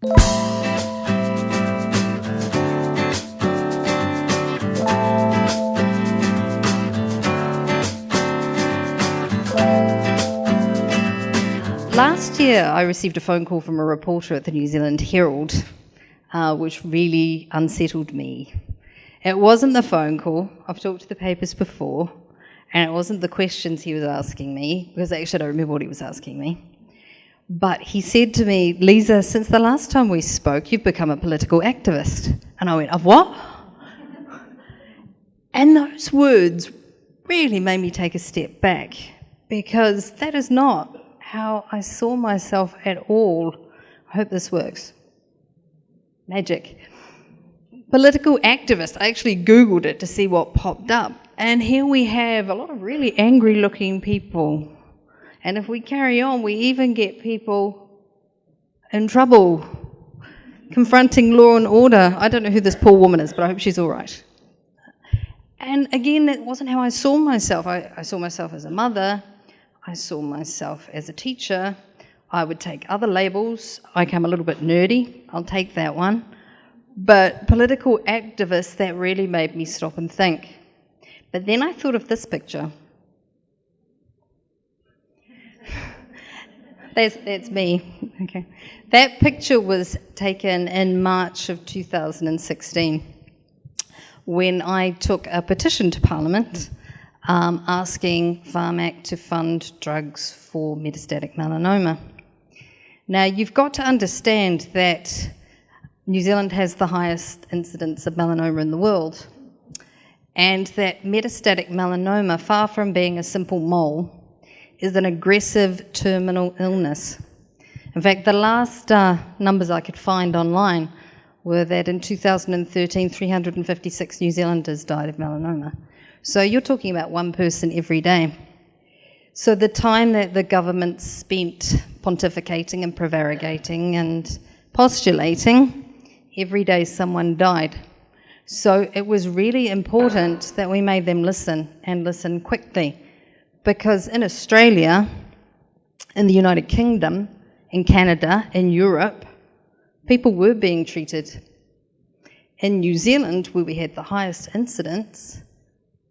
Last year, I received a phone call from a reporter at the New Zealand Herald, which really unsettled me. It wasn't the phone call. I've talked to the papers before, and it wasn't the questions he was asking me, because actually I don't remember what he was asking me. But he said to me, "Leisa, since the last time we spoke, you've become a political activist." And I went, "Of what?" And those words really made me take a step back, because that is not how I saw myself at all. I hope this works. Magic. Political activist. I actually Googled it to see what popped up. And here we have a lot of really angry looking people. And if we carry on, we even get people in trouble, confronting law and order. I don't know who this poor woman is, but I hope she's all right. And again, that wasn't how I saw myself. I saw myself as a mother. I saw myself as a teacher. I would take other labels. I come a little bit nerdy. I'll take that one. But political activist, that really made me stop and think. But then I thought of this picture. That's me. Okay. That picture was taken in March of 2016 when I took a petition to Parliament asking Pharmac to fund drugs for metastatic melanoma. Now, you've got to understand that New Zealand has the highest incidence of melanoma in the world, and that metastatic melanoma, far from being a simple mole, is an aggressive terminal illness. In fact, the last numbers I could find online were that in 2013, 356 New Zealanders died of melanoma. So you're talking about one person every day. So the time that the government spent pontificating and prevaricating and postulating, every day someone died. So it was really important that we made them listen, and listen quickly. Because in Australia, in the United Kingdom, in Canada, in Europe, people were being treated. In New Zealand, where we had the highest incidence,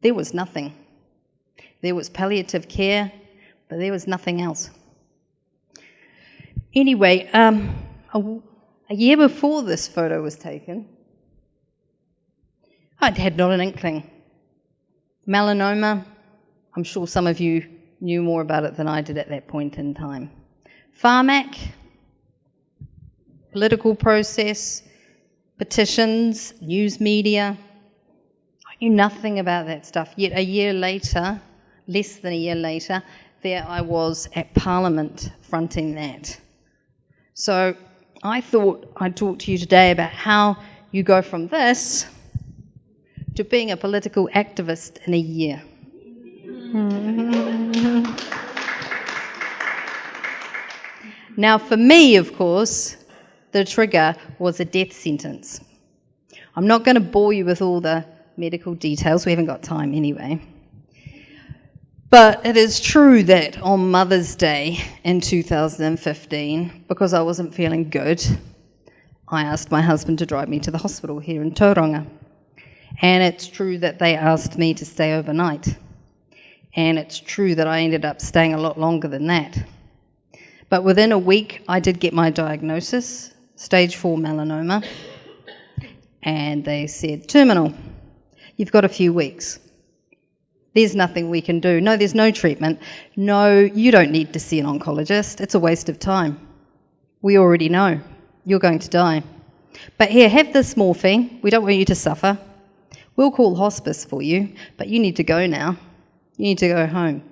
there was nothing. There was palliative care, but there was nothing else. Anyway, a year before this photo was taken, I'd had not an inkling. Melanoma, I'm sure some of you knew more about it than I did at that point in time. Pharmac, political process, petitions, news media. I knew nothing about that stuff. Yet a year later, less than a year later, there I was at Parliament fronting that. So I thought I'd talk to you today about how you go from this to being a political activist in a year. Now, for me, of course, the trigger was a death sentence. I'm not going to bore you with all the medical details. We haven't got time anyway. But it is true that on Mother's Day in 2015, because I wasn't feeling good, I asked my husband to drive me to the hospital here in Tauranga. And it's true that they asked me to stay overnight. And it's true that I ended up staying a lot longer than that. But within a week, I did get my diagnosis, stage 4 melanoma, and they said, terminal, you've got a few weeks. There's nothing we can do. No, there's no treatment. No, you don't need to see an oncologist. It's a waste of time. We already know. You're going to die. But here, have this morphine. We don't want you to suffer. We'll call hospice for you, but you need to go now. You need to go home.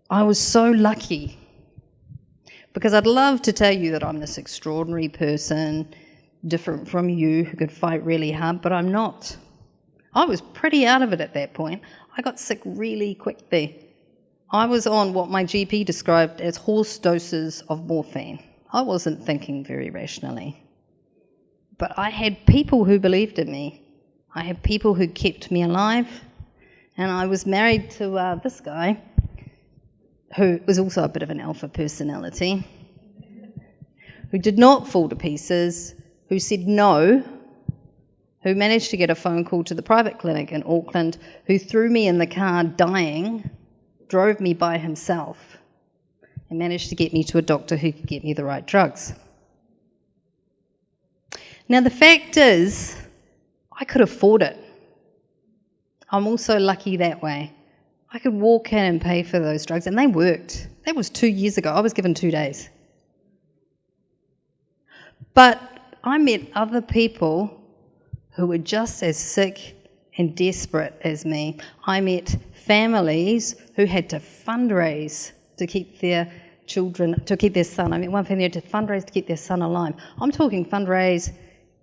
I was so lucky, because I'd love to tell you that I'm this extraordinary person, different from you, who could fight really hard, but I'm not. I was pretty out of it at that point. I got sick really quickly. I was on what my GP described as horse doses of morphine. I wasn't thinking very rationally. But I had people who believed in me. I had people who kept me alive. And I was married to this guy, who was also a bit of an alpha personality. who did not fall to pieces, who said no, who managed to get a phone call to the private clinic in Auckland, who threw me in the car dying, drove me by himself, and managed to get me to a doctor who could get me the right drugs. Now, the fact is, I could afford it. I'm also lucky that way. I could walk in and pay for those drugs, and they worked. That was 2 years ago. I was given 2 days. But I met other people who were just as sick and desperate as me. I met families who had to fundraise to keep their children, to keep their son. I met one family who had to fundraise to keep their son alive. I'm talking fundraise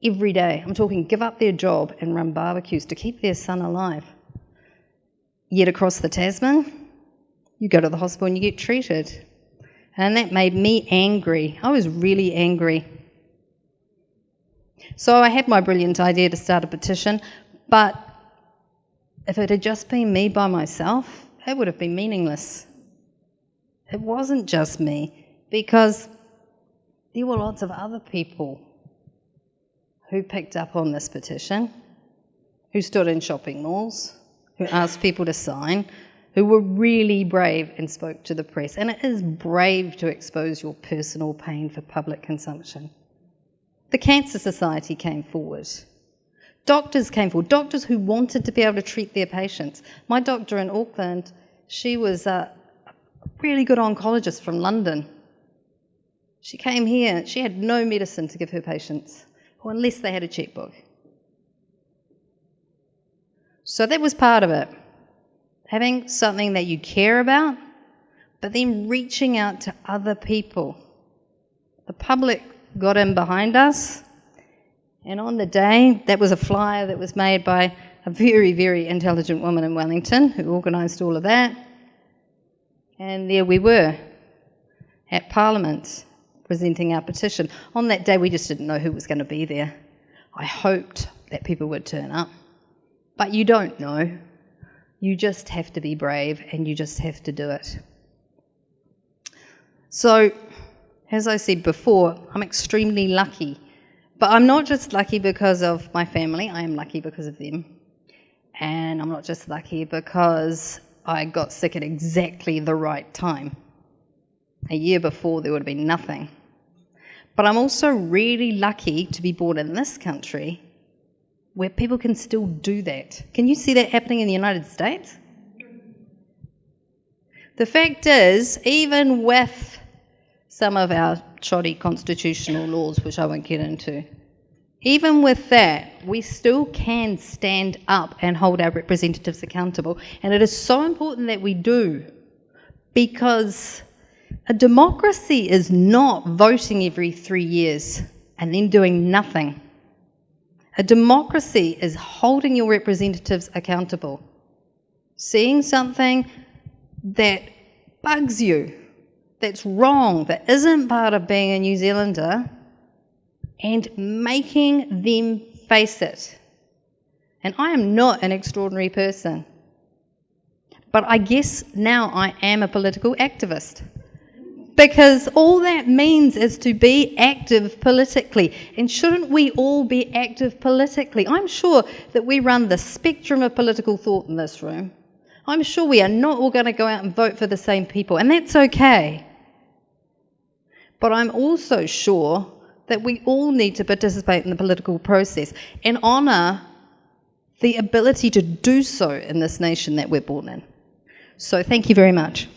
every day. I'm talking give up their job and run barbecues to keep their son alive. Yet across the Tasman, you go to the hospital and you get treated. And that made me angry. I was really angry. So I had my brilliant idea to start a petition, but if it had just been me by myself, it would have been meaningless. It wasn't just me, because there were lots of other people who picked up on this petition, who stood in shopping malls, who asked people to sign, who were really brave and spoke to the press. And it is brave to expose your personal pain for public consumption. The Cancer Society came forward. Doctors came forward, doctors who wanted to be able to treat their patients. My doctor in Auckland, she was a really good oncologist from London. She came here, she had no medicine to give her patients, or unless they had a checkbook. So that was part of it. Having something that you care about, but then reaching out to other people. The public got in behind us, and on the day, that was a flyer that was made by a very, very intelligent woman in Wellington who organised all of that. And there we were at Parliament presenting our petition. On that day, we just didn't know who was going to be there. I hoped that people would turn up, but you don't know. You just have to be brave, and you just have to do it. So, as I said before, I'm extremely lucky. But I'm not just lucky because of my family, I am lucky because of them. And I'm not just lucky because I got sick at exactly the right time. A year before, there would have been nothing. But I'm also really lucky to be born in this country where people can still do that. Can you see that happening in the United States? The fact is, even with some of our shoddy constitutional laws, which I won't get into, even with that, we still can stand up and hold our representatives accountable. And it is so important that we do, because a democracy is not voting every 3 years and then doing nothing. A democracy is holding your representatives accountable, seeing something that bugs you, that's wrong, that isn't part of being a New Zealander, and making them face it. And I am not an extraordinary person, but I guess now I am a political activist, because all that means is to be active politically. And shouldn't we all be active politically? I'm sure that we run the spectrum of political thought in this room. I'm sure we are not all going to go out and vote for the same people, and that's okay. But I'm also sure that we all need to participate in the political process and honour the ability to do so in this nation that we're born in. So thank you very much.